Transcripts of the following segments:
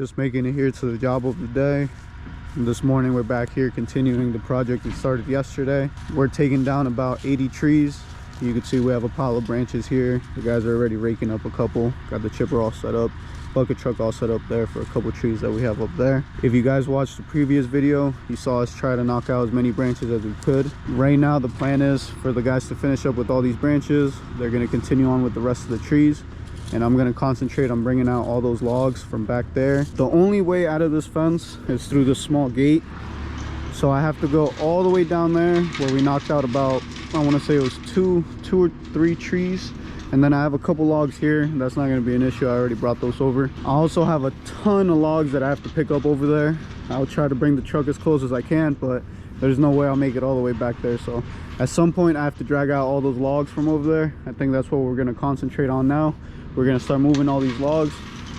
just making it here to the job of the day. And this morning we're back here continuing the project we started yesterday. We're taking down about 80 trees. You can see we have a pile of branches here. The guys are already raking up a couple. Got the chipper all set up, bucket truck all set up there for a couple trees that we have up there. If you guys watched the previous video, you saw us try to knock out as many branches as we could. Right now the plan is for the guys to finish up with all these branches. They're going to continue on with the rest of the trees, and I'm going to concentrate on bringing out all those logs from back there. The only way out of this fence is through this small gate, so I have to go all the way down there where we knocked out about, I want to say it was two or three trees. And then I have a couple logs here. That's not going to be an issue. I already brought those over. I also have a ton of logs that I have to pick up over there. I'll try to bring the truck as close as I can, but there's no way I'll make it all the way back there. So at some point I have to drag out all those logs from over there. I think that's what we're going to concentrate on now. We're going to start moving all these logs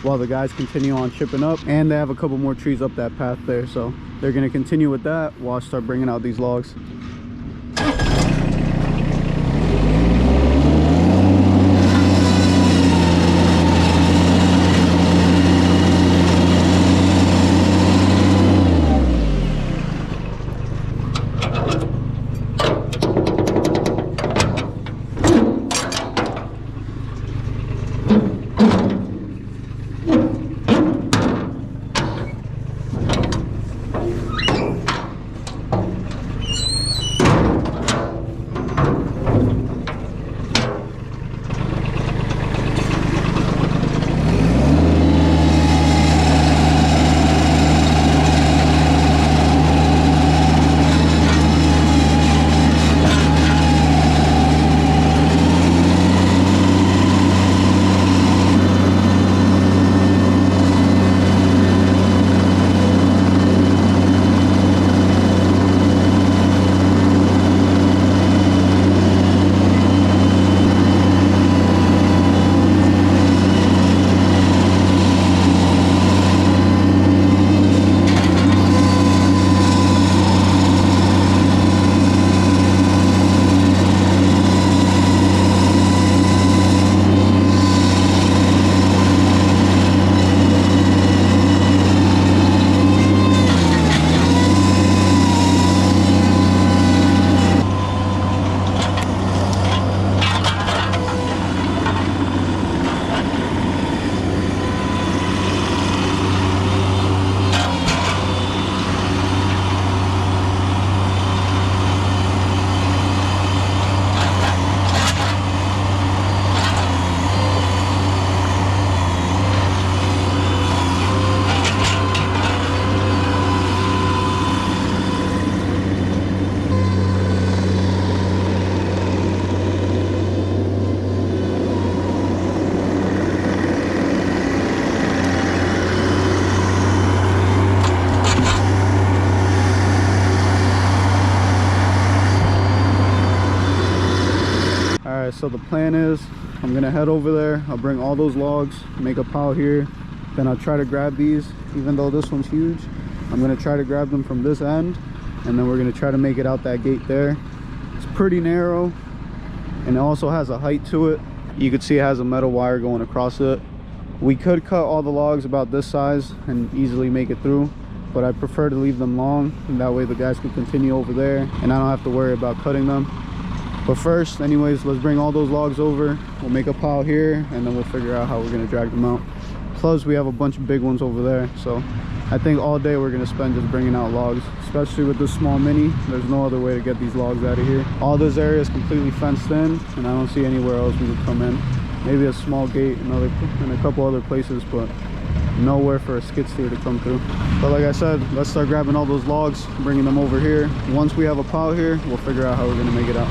while the guys continue on chipping up. And they have a couple more trees up that path there, so they're going to continue with that while I start bringing out these logs. So the plan is I'm gonna head over there. I'll bring all those logs, make a pile here, then I'll try to grab these. Even though this one's huge, I'm gonna try to grab them from this end, and then we're gonna try to make it out that gate there. It's pretty narrow, and it also has a height to it. You can see it has a metal wire going across it. We could cut all the logs about this size and easily make it through, but I prefer to leave them long, and that way the guys can continue over there and I don't have to worry about cutting them. But first, anyways, let's bring all those logs over. We'll make a pile here, and then we'll figure out how we're gonna drag them out. Plus we have a bunch of big ones over there, so I think all day we're gonna spend just bringing out logs, especially with this small mini. There's no other way to get these logs out of here. All this area is completely fenced in, and I don't see anywhere else we could come in. Maybe a small gate in a couple other places, but nowhere for a skid steer to come through. But like I said, let's start grabbing all those logs, bringing them over here. Once we have a pile here, we'll figure out how we're gonna make it out.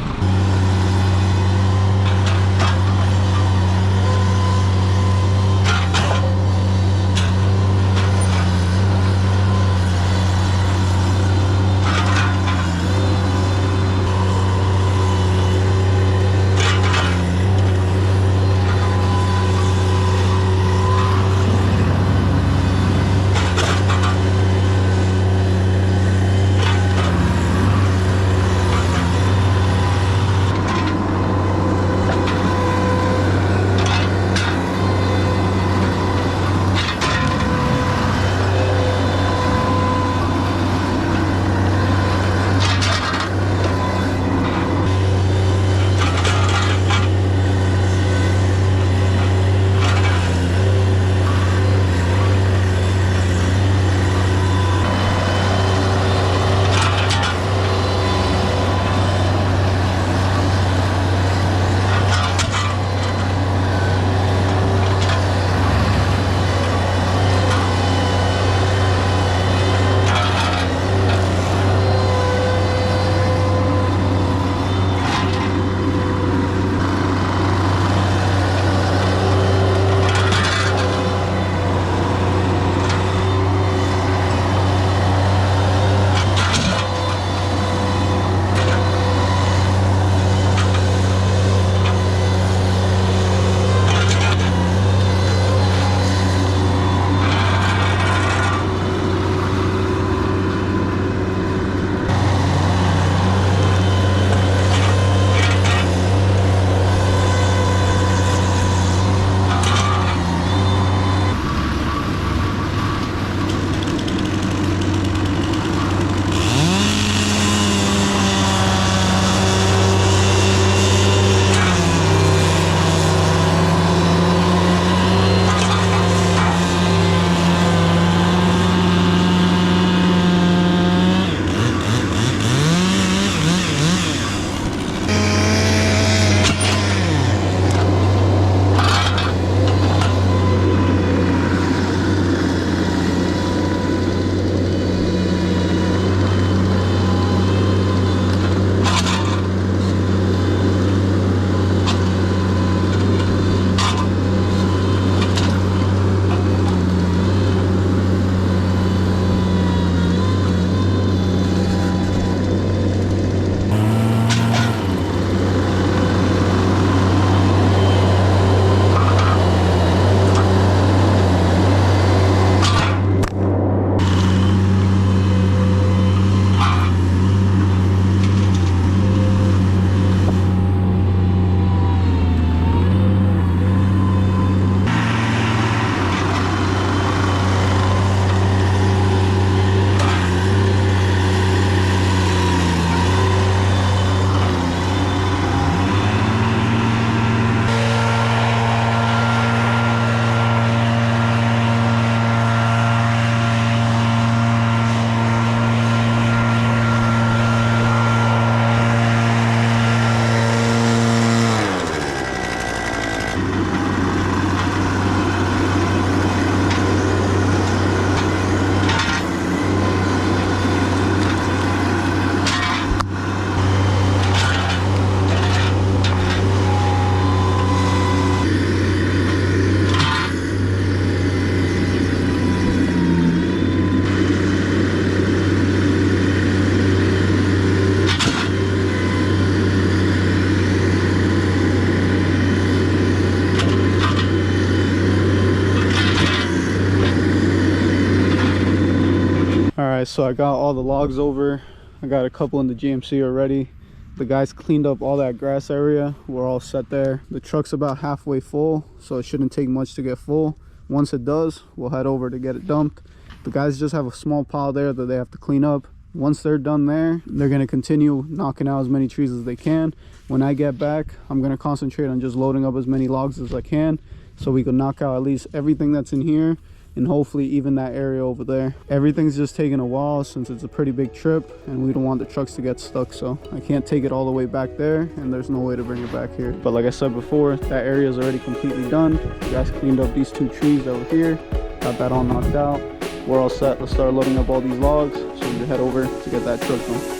so I got all the logs over. I got a couple in the GMC already. The guys cleaned up all that grass area. We're all set there. The truck's about halfway full, so it shouldn't take much to get full. Once it does, we'll head over to get it dumped. The guys just have a small pile there that they have to clean up. Once they're done there, they're going to continue knocking out as many trees as they can. When I get back, I'm going to concentrate on just loading up as many logs as I can, so we can knock out at least everything that's in here, and hopefully even that area over there. Everything's just taking a while since it's a pretty big trip, and we don't want the trucks to get stuck, so I can't take it all the way back there, and there's no way to bring it back here. But like I said before, that area is already completely done. The guys cleaned up these 2 trees that were here, got that all knocked out. We're all set. Let's start loading up all these logs so we can head over to get that truck done.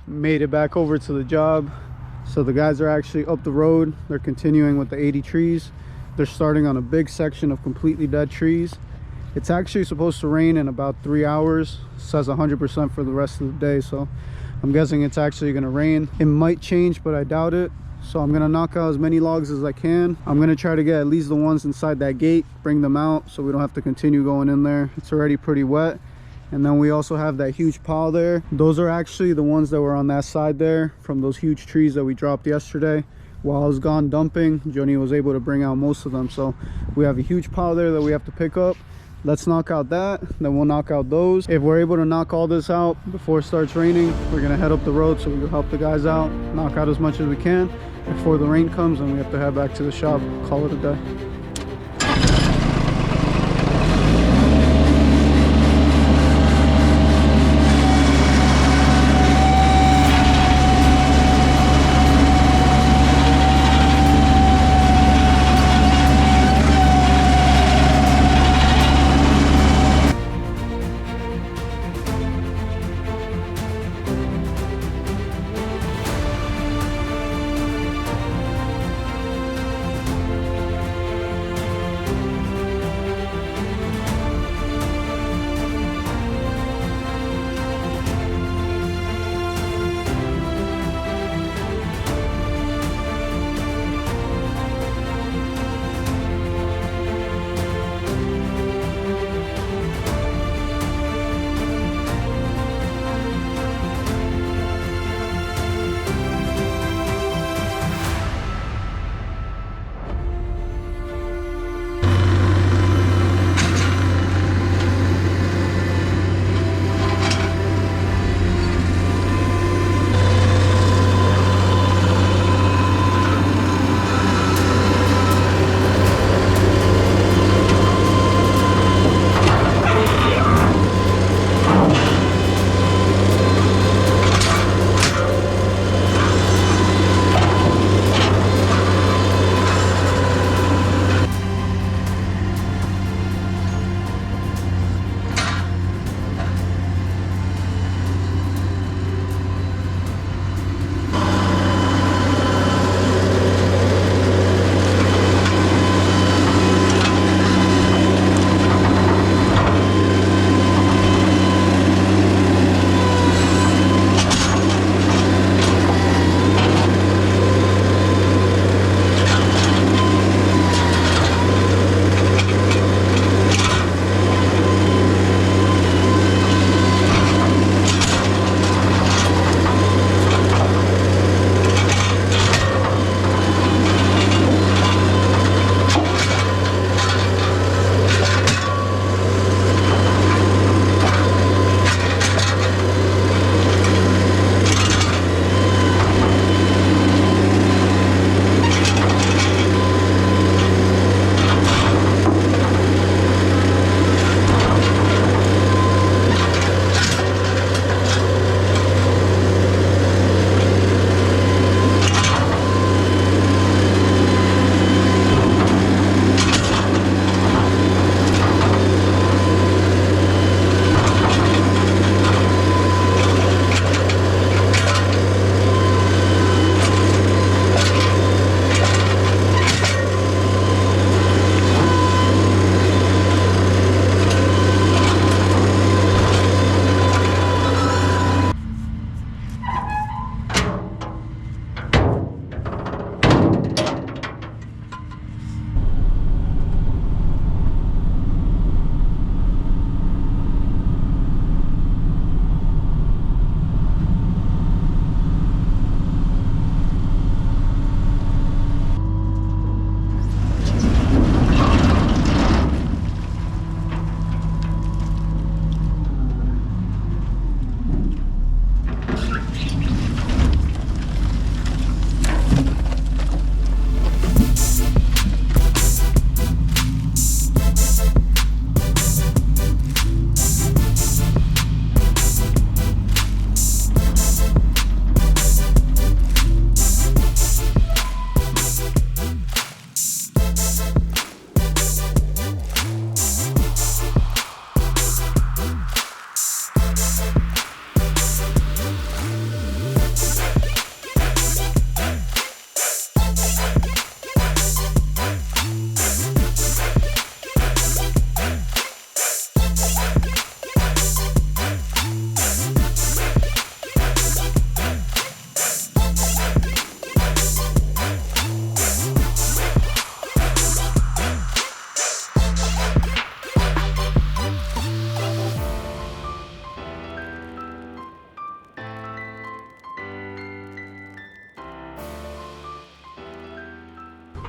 Made it back over to the job. So the guys are actually up the road. They're continuing with the 80 trees. They're starting on a big section of completely dead trees. It's actually supposed to rain in about 3 hours. It says 100% for the rest of the day, so I'm guessing it's actually going to rain. It might change, but I doubt it. So I'm going to knock out as many logs as I can. I'm going to try to get at least the ones inside that gate, bring them out so we don't have to continue going in there. It's already pretty wet. And then we also have that huge pile there. Those are actually the ones that were on that side there from those huge trees that we dropped yesterday. While I was gone dumping, Joni was able to bring out most of them. So we have a huge pile there that we have to pick up. Let's knock out that, then we'll knock out those. If we're able to knock all this out before it starts raining, we're gonna head up the road so we can help the guys out, knock out as much as we can before the rain comes, and we have to head back to the shop, call it a day.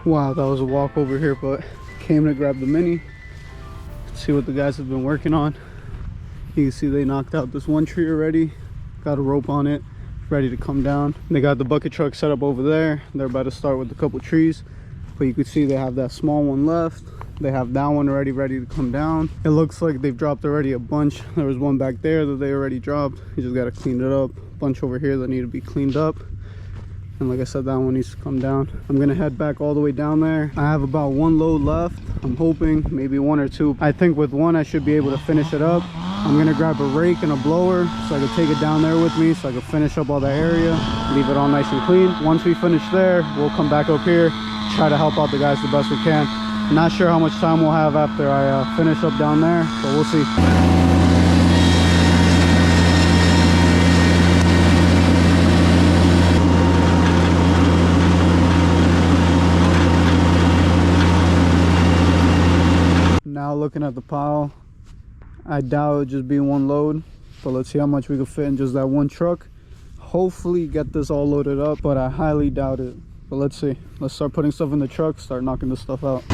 Wow, that was a walk over here, but came to grab the mini. See what the guys have been working on. You can see they knocked out this one tree already. Got a rope on it, ready to come down. They got the bucket truck set up over there. They're about to start with a couple trees, but you can see they have that small one left. They have that one already ready to come down. It looks like they've dropped already a bunch. There was one back there that they already dropped. You just got to clean it up. A bunch over here that need to be cleaned up. And like I said, that one needs to come down. I'm gonna head back all the way down there. I have about one load left. I'm hoping maybe one or two. I think with one I should be able to finish it up. I'm gonna grab a rake and a blower so I can take it down there with me, so I can finish up all that area, leave it all nice and clean. Once we finish there, we'll come back up here, try to help out the guys the best we can. Not sure how much time we'll have after I finish up down there, but we'll see. Now looking at the pile, I doubt it'll just be one load, but let's see how much we can fit in just that one truck. Hopefully get this all loaded up, but I highly doubt it. But let's see. Let's start putting stuff in the truck, start knocking this stuff out.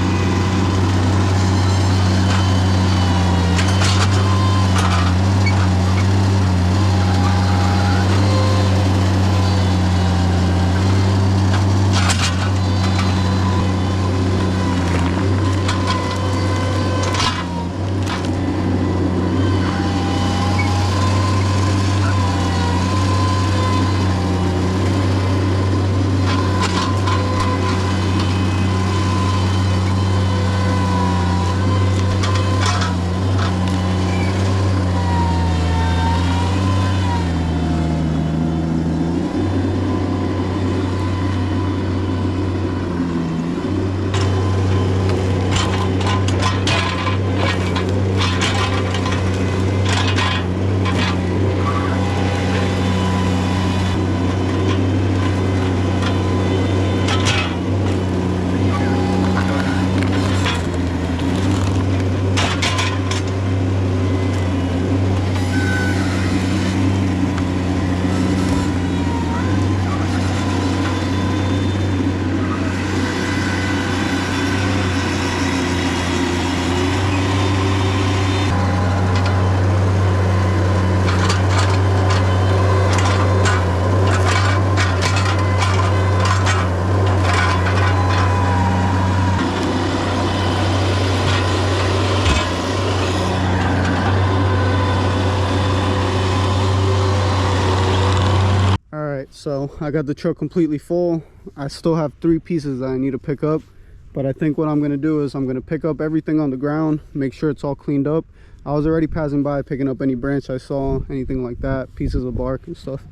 So I got the truck completely full. I still have 3 pieces that I need to pick up, but I think what I'm going to do is I'm going to pick up everything on the ground, make sure it's all cleaned up. I was already passing by picking up any branch I saw, anything like that, pieces of bark and stuff.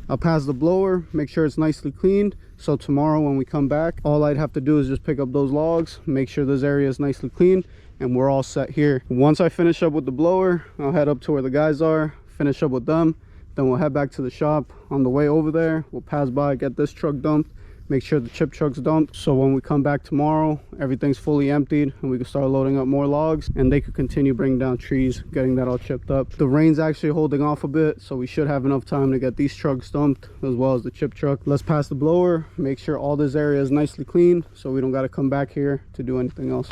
I'll pass the blower, make sure it's nicely cleaned, so tomorrow when we come back, all I'd have to do is just pick up those logs, make sure this area is nicely clean, and we're all set here. Once I finish up with the blower, I'll head up to where the guys are, finish up with them. Then we'll head back to the shop. On the way over there, we'll pass by, get this truck dumped, make sure the chip truck's dumped, so when we come back tomorrow, everything's fully emptied and we can start loading up more logs, and they could continue bringing down trees, getting that all chipped up. The rain's actually holding off a bit, so we should have enough time to get these trucks dumped as well as the chip truck. Let's pass the blower, make sure all this area is nicely clean so we don't got to come back here to do anything else.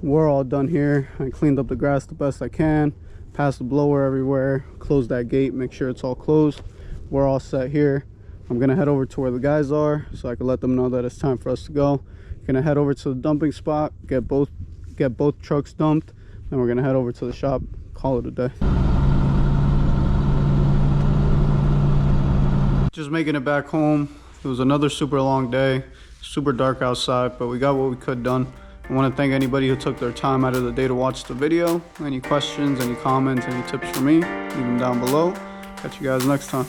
We're all done here. I cleaned up the grass the best I can, passed the blower everywhere, closed that gate, make sure it's all closed. We're all set here. I'm gonna head over to where the guys are so I can let them know that it's time for us to go. Gonna head over to the dumping spot, get both trucks dumped, then we're gonna head over to the shop, call it a day. Just making it back home. It was another super long day, super dark outside, but we got what we could done. I want to thank anybody who took their time out of the day to watch the video. Any questions, any comments, any tips for me, leave them down below. Catch you guys next time.